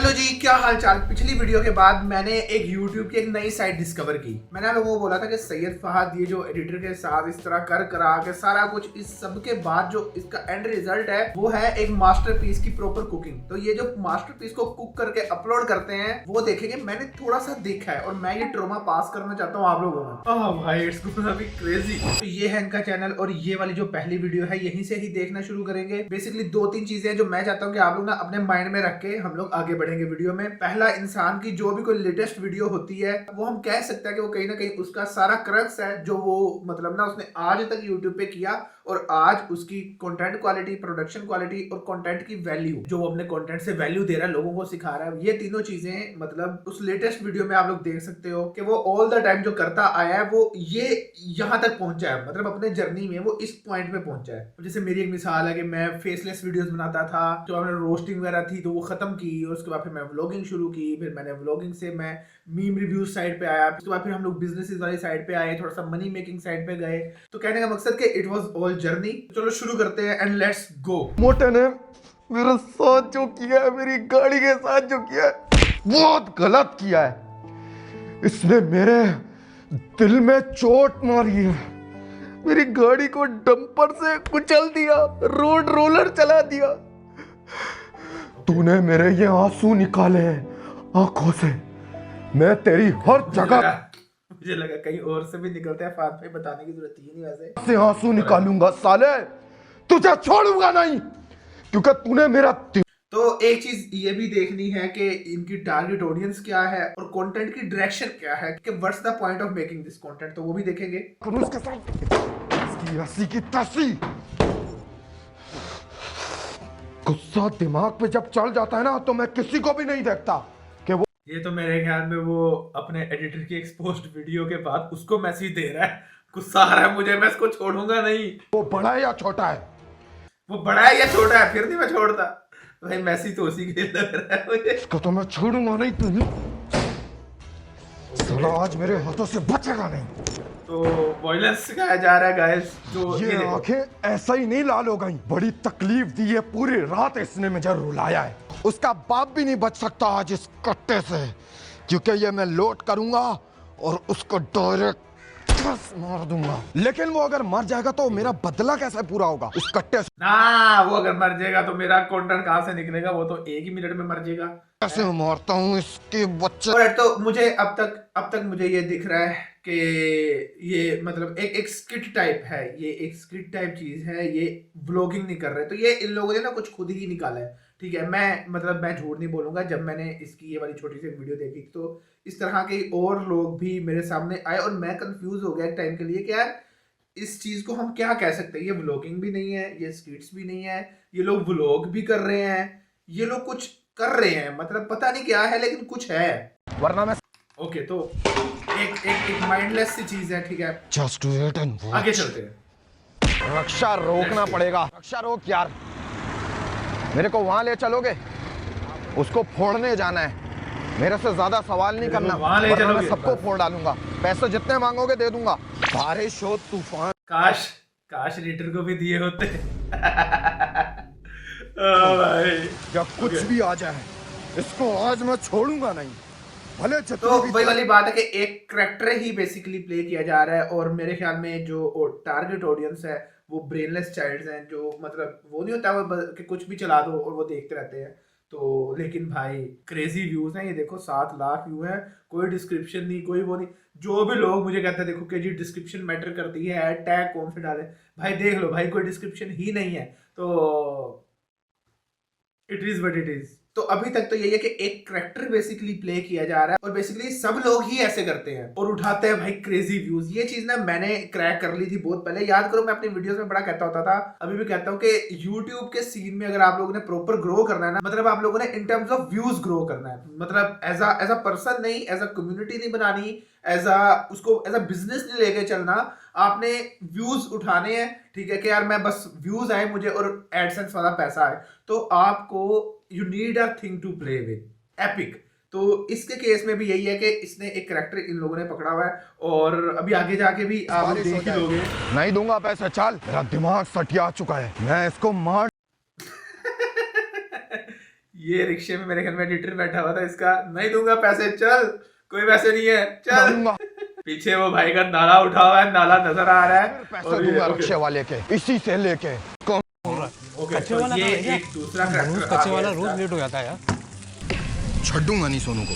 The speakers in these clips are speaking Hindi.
हेलो जी, क्या हाल चाल। पिछली वीडियो के बाद मैंने एक YouTube की एक नई साइट डिस्कवर की। मैंने लोगों को बोला था कि सैयद फहद ये जो एडिटर के साथ इस तरह कर करा के सारा कुछ, इस सब के बाद जो इसका एंड रिजल्ट है वो है एक मास्टरपीस की प्रॉपर कुकिंग। तो ये जो मास्टरपीस को कुक करके अपलोड करते हैं वो देखेंगे। मैंने थोड़ा सा देखा है और मैं ये ट्रोमा पास करना चाहता हूँ आप लोगों में। भाई इट्स गोना बी क्रेजी। तो ये है इनका चैनल और ये वाली जो पहली वीडियो है यहीं से ही देखना शुरू करेंगे। बेसिकली दो तीन चीजें जो मैं चाहता हूँ कि आप लोग ना अपने माइंड में रख के हम लोग आगे बढ़ेंगे वीडियो में। पहला, इंसान की जो भी कोई लेटेस्ट वीडियो होती है वो हम कह सकते हैं कि वो कहीं ना कहीं उसका सारा क्रक्स है जो वो मतलब ना उसने आज तक यूट्यूब पे किया और आज उसकी कंटेंट क्वालिटी, प्रोडक्शन क्वालिटी और कंटेंट की वैल्यू, जो वो अपने कंटेंट से वैल्यू दे रहा है, लोगों को सिखा रहा है। ये तीनों चीजें मतलब उस लेटेस्ट वीडियो में आप लोग देख सकते हो कि वो ऑल द टाइम जो करता आया है वो ये यहाँ तक पहुंचा है। मतलब अपने जर्नी में वो इस पॉइंट पे पहुंचा है। जैसे मेरी एक मिसाल है कि मैं फेसलेस वीडियोस बनाता था, जो हमने रोस्टिंग वगैरह थी तो वो खत्म की और उसके बाद फिर मैं व्लॉगिंग शुरू की। फिर मैंने व्लॉगिंग से मैं मीम रिव्यूज साइड पे आया, उसके बाद फिर हम लोग बिजनेसेस वाली साइड पे आए, थोड़ा सा मनी मेकिंग साइड पे गए। तो कहने का मकसद कि इट वाज ऑल जर्नी। चलो शुरू करते हैं एंड लेट्स गो। मोटे ने मेरे साथ जो किया है, मेरी गाड़ी के साथ जो किया है, बहुत गलत किया है। इसने मेरे दिल में चोट मारी है। मेरी गाड़ी को डंपर से कुचल दिया, रोड रोलर चला दिया। तूने मेरे ये आंसू निकाले हैं आंखों से। मैं तेरी हर जगह मुझे लगा कहीं और से भी निकलते हैं, फात पे बताने की जरूरत ही नहीं वैसे से आंसू निकालूंगा साले, तुझे छोड़ूंगा नहीं, क्योंकि तूने मेरा तो एक चीज ये भी देखनी है कि इनकी टारगेट ऑडियंस क्या है और कंटेंट की डायरेक्शन क्या है, कि what's the point of making this content, तो वो भी देखेंगे। उसके साथ इसकी हंसी की तसी। गुस्सा दिमाग पे जब चढ़ जाता है ना तो मैं किसी को भी नहीं देखता कि वो। ये तो मेरे ख्याल में वो अपने एडिटर की एक्सपोज्ड वीडियो के बाद उसको मैसेज दे रहा है, गुस्सा आ रहा है मुझे, मैं इसको छोड़ूंगा नहीं। वो बड़ा है या छोटा है? वो बड़ा है या छोटा है, फिर नहीं मैं छोड़ता। भाई मैसेज तो उसी के लिए लग रहा है मुझे। इसको तो मैं छोड़ूंगा नहीं। तुझे साला आज मेरे हाथों से बचेगा नहीं। तो वायलेंस सिखाया जा रहा है गाइस। जो ये आंखें ऐसा ही नहीं लाल हो गई, बड़ी तकलीफ दी है, पूरी रात इसने मुझे रुलाया है। उसका बाप भी नहीं बच सकता आज इस कट्टे से, क्योंकि ये मैं लोड करूंगा और उसको डायरेक्ट मार दूंगा। लेकिन वो अगर मर जाएगा तो मेरा बदला कैसे पूरा होगा उस कट्टे से? ना, वो अगर मर जाएगा तो मेरा कंटेंट कहां से निकलेगा? वो तो एक ही मिनट में मर जाएगा। कैसे मारता हूँ इसके बच्चे। और तो मुझे अब तक मुझे ये दिख रहा है कि ये मतलब एक स्किट टाइप है, ये एक स्किट टाइप चीज है, ये व्लॉगिंग नहीं कर रहे। तो ये इन लोगों ने ना कुछ खुद ही निकाला है, ठीक है। मैं झूठ नहीं बोलूंगा, जब मैंने इसकी ये वाली छोटी सी वीडियो देखी तो इस तरह के और लोग भी मेरे सामने आए और मैं कंफ्यूज हो गया एक टाइम के लिए कि यार इस चीज को हम क्या कह सकते हैं। ये व्लॉगिंग भी नहीं है, ये स्किट्स भी नहीं है, ये लोग व्लॉग भी कर रहे हैं, ये लोग कुछ कर रहे हैं, मतलब पता नहीं क्या है लेकिन कुछ है। वरना मैं ओके, तो एक माइंडलेस सी चीज है, ठीक है। Just wait and watch. आगे चलते हैं। रक्षा रोकना पड़ेगा। रक्षा रोक यार, मेरे को वहां ले चलोगे? उसको फोड़ने जाना है, मेरे से ज्यादा सवाल नहीं करना, वरना मैं सबको फोड़ डालूंगा। पैसे जितने मांगोगे दे दूंगा। बारिश हो, तूफान। काश रीडर को भी दिए होते। भाई या कुछ भी आ जाए, इसको आज मैं छोड़ूंगा नहीं, भले जितने तो भी। वही वाली बात है कि एक कैरेक्टर ही बेसिकली प्ले किया जा रहा है और मेरे ख्याल में जो टारगेट ऑडियंस है वो ब्रेनलेस चाइल्ड्स हैं, जो मतलब वो नहीं होता वो कि कुछ भी चला दो और वो देखते रहते हैं। तो लेकिन भाई क्रेजी व्यूज हैं, ये देखो 7 लाख व्यू हैं, कोई डिस्क्रिप्शन नहीं, कोई वो नहीं। जो भी लोग मुझे कहते हैं देखो कि जी डिस्क्रिप्शन मैटर करती है, टैग कौन से डाले, भाई देख लो भाई कोई डिस्क्रिप्शन ही नहीं है। तो it is what it is. तो अभी तक तो यही है कि एक कैरेक्टर बेसिकली प्ले किया जा रहा है और बेसिकली सब लोग ही ऐसे करते हैं और उठाते हैं भाई क्रेजी व्यूज। ये चीज ना मैंने क्रैक कर ली थी बहुत पहले, याद करो मैं अपनी वीडियोस में बड़ा कहता होता था, अभी भी कहता हूँ कि YouTube के सीन में अगर आप लोगों ने प्रॉपर ग्रो करना है ना, मतलब आप लोगों ने in terms of views grow करना है, मतलब एज अ पर्सन नहीं, एज अ कम्युनिटी नहीं बनानी, एज अ बिजनेस नहीं लेके चलना, आपने व्यूज उठाने हैं, ठीक है। कि यार मैं बस व्यूज आए मुझे और एडसेंस वाला पैसा आए, तो आपको you need a thing to play with epic. तो इसके केस में भी यही है कि इसने एक कैरेक्टर इन लोगों ने पकड़ा हुआ है और अभी आगे जाके भी आप देख ही लोगे। नहीं दूंगा पैसे, चल, मेरा दिमाग सटिया चुका है, मैं इसको मार। ये रिक्शे में मेरे घर में एडिटर बैठा हुआ था, इसका नहीं दूंगा पैसे, चल कोई पैसे नहीं है चल। पीछे वो भाई का नाला उठा हुआ है, नाला नजर आ रहा है। पैसे दूंगा रिक्शे वाले के, इसी से लेके। ओके तो ये एक दूसरा कच्चे वाला रोज लेट हो जाता है यार। छड्डूंगा नहीं सोनू को।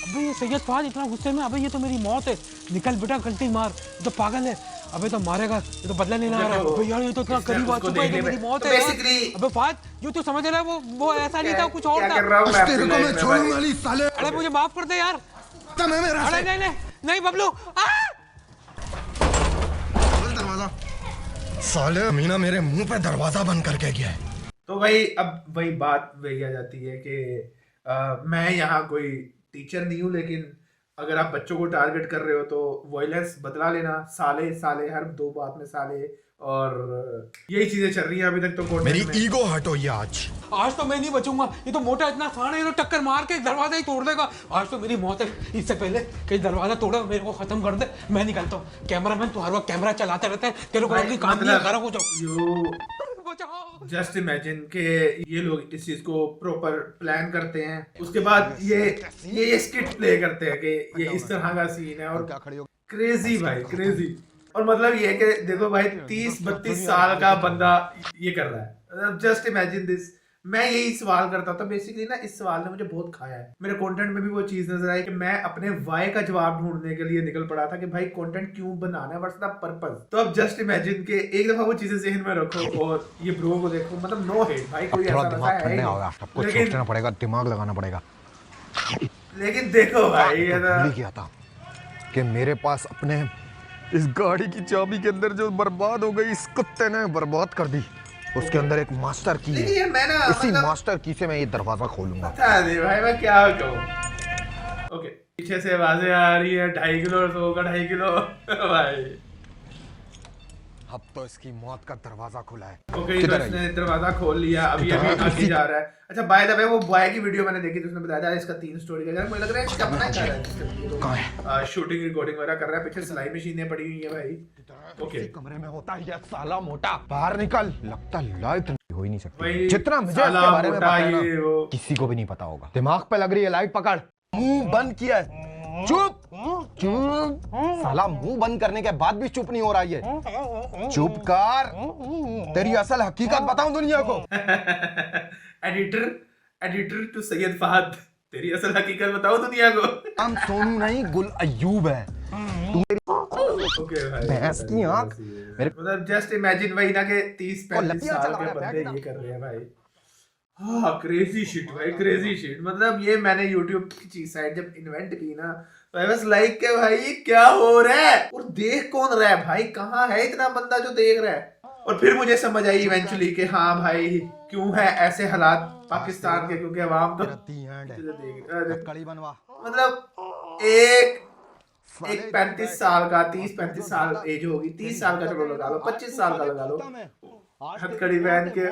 अबे ये सैयद फहद इतना गुस्से में, अबे ये तो मेरी मौत है, निकल बेटा गलती मार, ये तो पागल है, अबे तो मारेगा, ये तो बदला लेने आ रहा है। अबे यार ये तो इतना करीब आ चुका है कि मेरी मौत है यार। अबे फहद जो तू समझ रहा है वो ऐसा नहीं था, कुछ और था। तेरे को मैं छोड़ूंगा नहीं साले। अरे मुझे माफ कर दे यार। मैं मेरा अरे नहीं नहीं नहीं बबलू, दरवाजा। साले मीना मेरे मुंह पे दरवाजा बंद करके गया है। तो भाई अब वही बात वही आ जाती है कि मैं यहाँ कोई टीचर नहीं हूँ, लेकिन अगर आप बच्चों को टारगेट कर रहे हो तो वॉयलेंस बदला लेना, साले साले हर दो बात में साले, और यही चीजें चल रही हैं अभी तक। तो मेरी ईगो हटो ये आज तो मैं नहीं बचूंगा, ये तो मोटा इतना साड़ा, ये तो टक्कर मार के दरवाजा ही तोड़ देगा। आज तो मेरी मौत है, इससे पहले कहीं दरवाजा तोड़ा मेरे को खत्म कर दे, मैं निकलता हूँ। कैमरामैन तू हर वक्त कैमरा चलाते रहता है, तेरे को अपनी काम नहीं खराब हो जाओ। जस्ट इमेजिन के ये लोग इस चीज को प्रॉपर प्लान करते हैं, उसके बाद ये स्किट प्ले करते हैं कि ये इस तरह का सीन है, और क्रेजी भाई क्रेजी। और मतलब ये कि देखो भाई 30-32 साल का बंदा ये कर रहा है, जस्ट इमेजिन दिस। मैं यही सवाल करता था बेसिकली ना, इस सवाल ने मुझे बहुत खाया है। मेरे कंटेंट में भी वो चीज नजर आई कि मैं अपने वाई का जवाब ढूंढने के लिए निकल पड़ा था कि भाई कंटेंट क्यों बनाना है, व्हाट्स द पर्पस। तो अब जस्ट इमेजिन के एक दफा वो चीजें जहन में रखो और ये ब्रो को देखो, मतलब नो हेट भाई, कोई ऐसा दिमाग करने होगा, सबको सोचना पड़ेगा, दिमाग लगाना पड़ेगा। लेकिन देखो भाई ये भूल गया था कि मेरे पास अपने इस गाड़ी की चाबी के अंदर जो बर्बाद हो गई, इस कुत्ते ने बर्बाद कर दी, उसके अंदर एक मास्टर की है। मैं ना इसी मास्टर की से मैं ये दरवाजा खोलूंगा। भाई मैं क्या कहूँ। ओके पीछे से आवाजें आ रही है, 2.5 किलो और 100 का 2.5 किलो भाई। अब तो इसकी मौत का दरवाजा खुला है। ओके तो इसने दरवाजा खोल लिया, अभी आगे जा रहा है। अच्छा बाय द वे वो बॉय की वीडियो मैंने देखी तो उसने बताया था इसका 3 स्टोरी का, मुझे लग रहा है इसका अपना कर रहा है, शूटिंग रिकॉर्डिंग वगैरह कर रहा है, पीछे सिलाई मशीनें पड़ी हुई है भाई। ओके कमरे में होता है साला मोटा, बाहर निकल, लगता लाइट हो ही नहीं सकती। जितना मुझे इसके बारे में पता है ना, किसी को भी नहीं पता होगा। दिमाग पे लग रही है लाइट, पकड़, मुंह बंद किया है, चुप चुप। साला मुंह बंद करने के बाद भी चुप नहीं हो रहा है, चुप कर, तेरी असल हकीकत बताऊं दुनिया को। एडिटर टू सैयद फहद, तेरी असल हकीकत बताओ दुनिया को। हम सोनू नहीं गुल अय्यूब है। ओके भाई भैंस की आंख मेरे, मतलब जस्ट इमेजिन वही ना कि 30-35 साल के बंदे ये कर रहे हैं भाई। हाँ क्रेजी शिट भाई, क्रेजी शिट। मतलब ये मैंने यूट्यूब की चीज साइट जब इन्वेंट की ना, तो आई वाज लाइक के भाई क्या हो रहा है, और देख कौन रहा है भाई, कहाँ है इतना बंदा जो देख रहा है। और फिर मुझे समझ आई इवेंचुअली कि हाँ भाई क्यों है ऐसे हालात पाकिस्तान के, क्योंकि अवाम तो मतलब एक 35 साल का, 30-35 साल एज होगी, 30 साल का चलो लगा लो, 25 साल का लगा लो, हथकड़ी पहन के।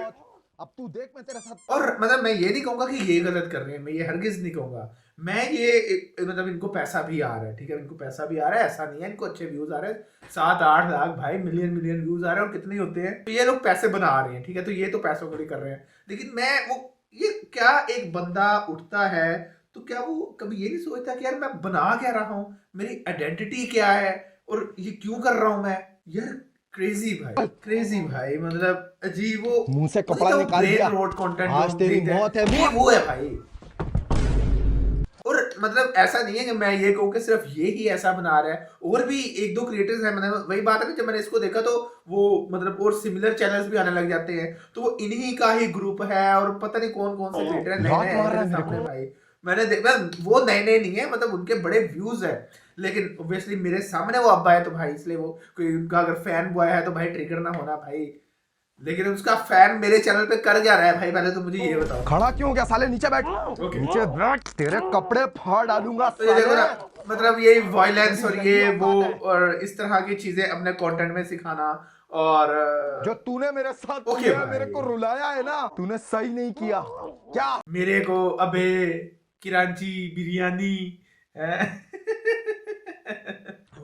अब तू देख मैं तेरे साथ। और मतलब मैं ये नहीं कहूंगा कि ये गलत कर रहे हैं, मैं ये हरगिज नहीं कहूंगा। मैं ये मतलब इनको पैसा भी आ रहा है, ठीक है, इनको पैसा भी आ रहा है, ऐसा नहीं है, इनको अच्छे व्यूज आ रहे हैं, 7-8 लाख भाई, मिलियन व्यूज आ रहे हैं, और कितने होते हैं, तो ये लोग पैसे बना रहे हैं, ठीक है, तो ये तो पैसों के लिए कर रहे हैं। लेकिन मैं वो ये क्या एक बंदा उठता है तो क्या वो कभी ये नहीं सोचता कि यार मैं बना क्या रहा हूँ, मेरी आइडेंटिटी क्या है, और ये क्यों कर रहा हूँ मैं यार। क्रेजी भाई, क्रेजी भाई, मतलब अजीब। वो मुंह से कपड़ा निकाल दिया, आज तेरी मौत है, वो है भाई। और मतलब ऐसा नहीं है कि मैं ये कहूँ कि सिर्फ ये ही ऐसा बना रहा है, और भी 1-2 क्रिएटर्स हैं। मतलब वही बात है कि जब मैंने इसको देखा तो वो मतलब और सिमिलर चैनल्स भी आने लग जाते हैं, तो वो इन्हीं का ही ग्रुप है, और पता नहीं कौन कौन से क्रिएटर नए भाई मैंने देखा। वो नए नहीं है, मतलब उनके बड़े व्यूज है, लेकिन ऑब्वियसली मेरे सामने वो अब्बा है तो भाई इसलिए वो कोई उनका अगर फैन बॉय है तो भाई ट्रिगर ना होना भाई। लेकिन उसका फैन मेरे चैनल पे कर क्या रहा है भाई, पहले तो मुझे ये बताओ। खड़ा क्यों हो गया साले, नीचे बैठ, नीचे बैठ, तेरे कपड़े फाड़ डालूंगा। तो ये देखो ना, मतलब ये वायलेंस और ये वो और इस तरह की चीजें अपने कंटेंट में सिखाना, और जो तूने मेरे साथ किया, मेरे को रुलाया है ना, तूने सही नहीं किया। क्या मेरे को अबे किरांची बिरयानी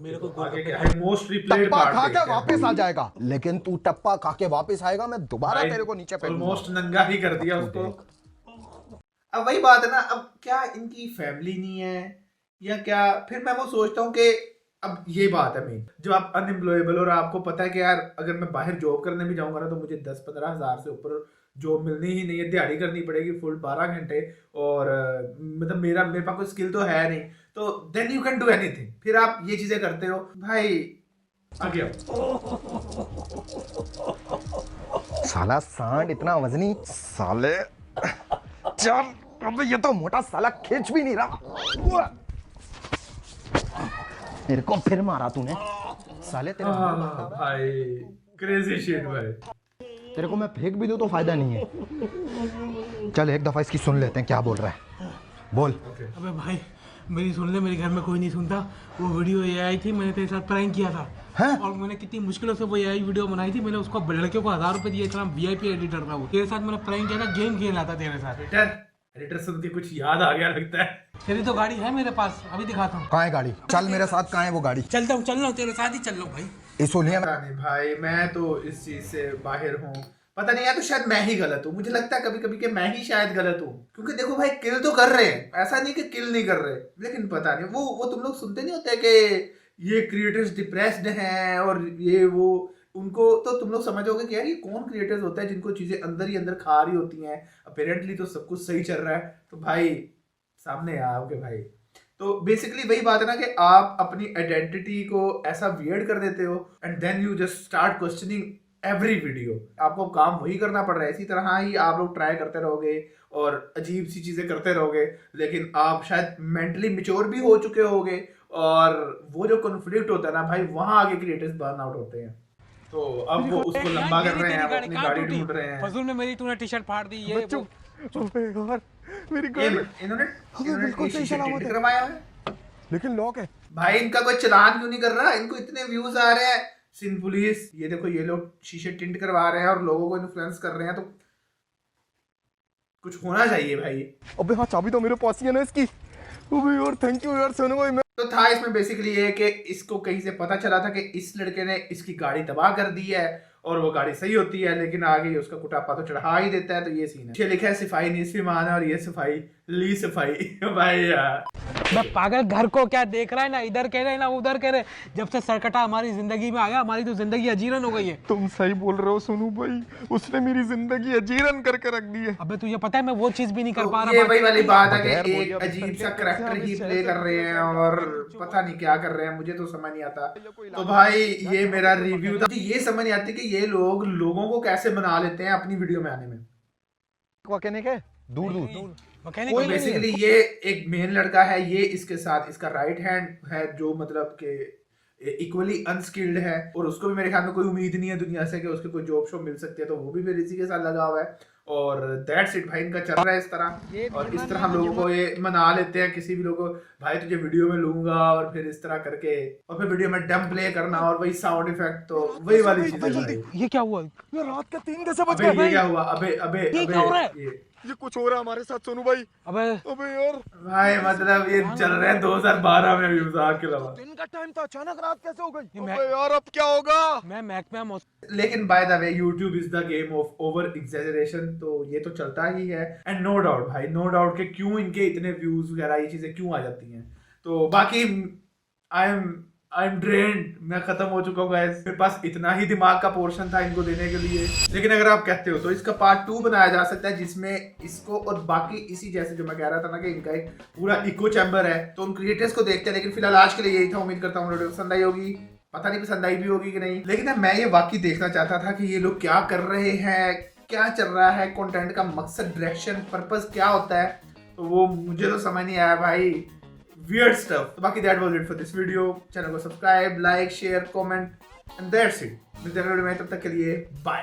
मेरे को आगे क्या है, मोस्ट रिप्लेड पार्ट खा के वापस आ जाएगा, लेकिन तू टप्पा खा के वापस आएगा, मैं दोबारा तेरे को नीचे फेंकूंगा। ऑलमोस्ट नंगा ही कर दिया उसको। अब वही बात है ना, अब क्या इनकी फैमिली नहीं है या क्या? फिर मैं वो सोचता हूँ कि अब ये बात है मेन, जब आप अनएम्प्लॉयबल और आपको पता है कि यार अगर मैं बाहर जॉब करने भी जाऊंगा ना तो मुझे 10-15 हज़ार से ऊपर जॉब मिलनी ही नहीं है, दिहाड़ी करनी पड़ेगी फुल 12 घंटे, और मतलब मेरे पास कोई स्किल तो है नहीं, तो then you can do anything, फिर आप ये चीजें करते हो भाई। आगे आओ। साला सांड इतना वजनी साले, चल अबे ये तो मोटा साला खींच भी नहीं रहा। मेरे को फिर मारा तूने साले, भाई क्रेजी शिट भाई। तेरे को मैं फेंक भी दूं तो फायदा नहीं है। चल एक दफा इसकी सुन लेते हैं क्या बोल रहा है, बोल। अबे भाई मेरी सुन ले, मेरे घर में कोई नहीं सुनता। वो वीडियो ये आई थी, मैंने तेरे साथ प्रैंक किया था। हैं? और मैंने कितनी मुश्किलों से वो AI वीडियो बनाई थी। मैंने उसको लड़कियों को 1000 रुपए दिए, इतना VIP एडिटर था वो। तेरे साथ मैंने प्रैंक किया था, गेम खेल रहा था तेरे साथ। एडिटर सुन के कुछ याद आ गया लगता है। तेरी तो गाड़ी है मेरे पास, अभी दिखाता हूँ। कहाँ है गाड़ी? चल मेरे साथ, कहाँ है वो गाड़ी? चलता हूँ, चल रहा हूँ तेरे साथ ही चल रहा हूँ भाई। इसोलिया पता नहीं भाई, मैं तो इस चीज से बाहर हूँ। पता नहीं, या तो शायद मैं ही गलत हूँ। मुझे लगता है कभी कभी कि मैं ही शायद गलत हूँ, क्योंकि देखो भाई किल तो कर रहे हैं, ऐसा नहीं कि किल नहीं कर रहे, लेकिन पता नहीं वो तुम लोग सुनते नहीं होते कि ये क्रिएटर्स डिप्रेस्ड हैं और ये वो, उनको तो तुम लोग समझोगे कि यार ये कौन क्रिएटर्स होता है जिनको चीजें अंदर ही अंदर खा रही होती हैं। अपेरेंटली तो सब कुछ सही चल रहा है, तो भाई सामने आओगे भाई। तो बेसिकली वही बात है ना कि आप अपनी आइडेंटिटी को ऐसा वियर्ड कर देते हो and then you just start questioning every video. आपको काम वही करना पड़ रहा है, इसी तरह ही आप लोग ट्राई करते रहोगे और अजीब सी चीजें करते रहोगे, लेकिन आप शायद मेंटली मैच्योर भी हो चुके होगे, और वो जो कॉन्फ्लिक्ट होता है ना भाई, वहां आगे क्रिएटर्स बर्न आउट होते हैं। तो अब वो उसको लंबा कर रहे हैं, अब अपनी गाड़ी ढूंढ रहे हैं। फजूल में मेरी तूने टी-शर्ट फाड़ दी। ये मेरी इन्होंने बिल्कुल सही सलामत है। करवाया है, लेकिन लॉक है। भाई इनका कोई चलान क्यों नहीं कर रहा? इनको इतने व्यूज आ रहे हैं। सिंध पुलिस, ये देखो ये लोग शीशे टिंट करवा रहे हैं और लोगों को इन्फ्लुएंस कर रहे हैं, तो कुछ होना चाहिए भाई। अबे हाँ, चाबी तो मेरे पास ही है ना इसकी। अबे यार थैंक यू यार सोनू भाई। तो था इसमें बेसिकली ये कि इसको कहीं से पता चला था कि इस लड़के ने इसकी गाड़ी तबाह कर दी है, और वो गाड़ी सही होती है, लेकिन आगे उसका कुटापा तो चढ़ा ही देता है। तो ये सीन है। ये लिखा है सिपाही नीसवी मान है, और ये सिपाही ली सिपाही भाई यार। मैं पागल, घर को क्या देख रहा है? ना इधर कह रहे ना उधर कह रहे। जब से सरकटा हमारी जिंदगी में आया, हमारी तो जिंदगी अजीरन हो गई है। तुम सही बोल रहे हो सोनू भाई, उसने मेरी जिंदगी अजीरन करके रख दी है। अबे तुझे पता है मैं वो चीज भी नहीं कर पा तो रहा। ये वही वाली बात है कि एक अजीब सा करैक्टर ही प्ले कर रहे हैं और पता नहीं क्या कर रहे हैं, मुझे तो समझ नहीं आता। तो भाई ये मेरा रिव्यू था। ये समझ नहीं आती कि ये लोग लोगों को कैसे मना लेते हैं अपनी वीडियो में आने में। मैकेनिक है दूर दूर। तो बेसिकली ये एक मेन लड़का है, ये इसके साथ इसका राइट हैंड है, जो मतलब के इक्वली अनस्किल्ड है, और उसको भी मेरे ख्याल में कोई उम्मीद नहीं है दुनिया से कि उसके कोई जॉब शॉब मिल सकती है, तो वो भी फिर इसी के साथ लगा हुआ है। और दैट्स इट भाई, इनका चल रहा है इस तरह, और इस तरह लोगों को ये मना लेते हैं। किसी भी लोगों को भाई तुझे वीडियो में लूंगा, और फिर इस तरह करके, और फिर वीडियो में डम प्ले करना और वही साउंड इफेक्ट, तो वही वाली चीज है। ये क्या हुआ? ये रात के 3 कैसे बज अबे गए? ये क्या हुआ? अबे अबे ये क्या हो रहा है? अबे ये कुछ हो रहा है हमारे साथ सोनू भाई। अबे अबे यार भाई मतलब ये चल रहे हैं 2012 में व्यूज के अलावा। दिन का टाइम था, अचानक रात कैसे हो गई? मैं- अबे यार अब क्या होगा? मैं महकमा लेकिन by the way YouTube is the game of over exaggeration, तो ये तो चलता ही है। एंड नो डाउट भाई, नो डाउट कि क्यों इनके इतने व्यूज वगैरह ये चीजें क्यों आ जाती हैं। तो बाकी आई एम ड्रेन्ड, मैं खत्म हो चुका हूँ गाइस। मेरे पास इतना ही दिमाग का पोर्शन था इनको देने के लिए, लेकिन अगर आप कहते हो तो इसका पार्ट 2 बनाया जा सकता है, जिसमें इसको और बाकी इसी जैसे जो मैं कह रहा था ना कि इनका एक पूरा इको चैम्बर है, तो उन क्रिएटर्स को देखते हैं। लेकिन फिलहाल आज के लिए यही था। उम्मीद करता हूँ वीडियो पसंद आई होगी, पता नहीं पसंद आई भी होगी कि नहीं, लेकिन मैं ये वाकई देखना चाहता था कि ये लोग क्या कर रहे हैं, क्या चल रहा है, कंटेंट का मकसद, डायरेक्शन, पर्पस क्या होता है। तो वो मुझे तो समझ नहीं आया भाई, weird stuff। तो बाकी that was it for this video। Channel को subscribe, like, share, comment and that's it। मिलते हैं वीडियो में, तब तक के लिए बाय।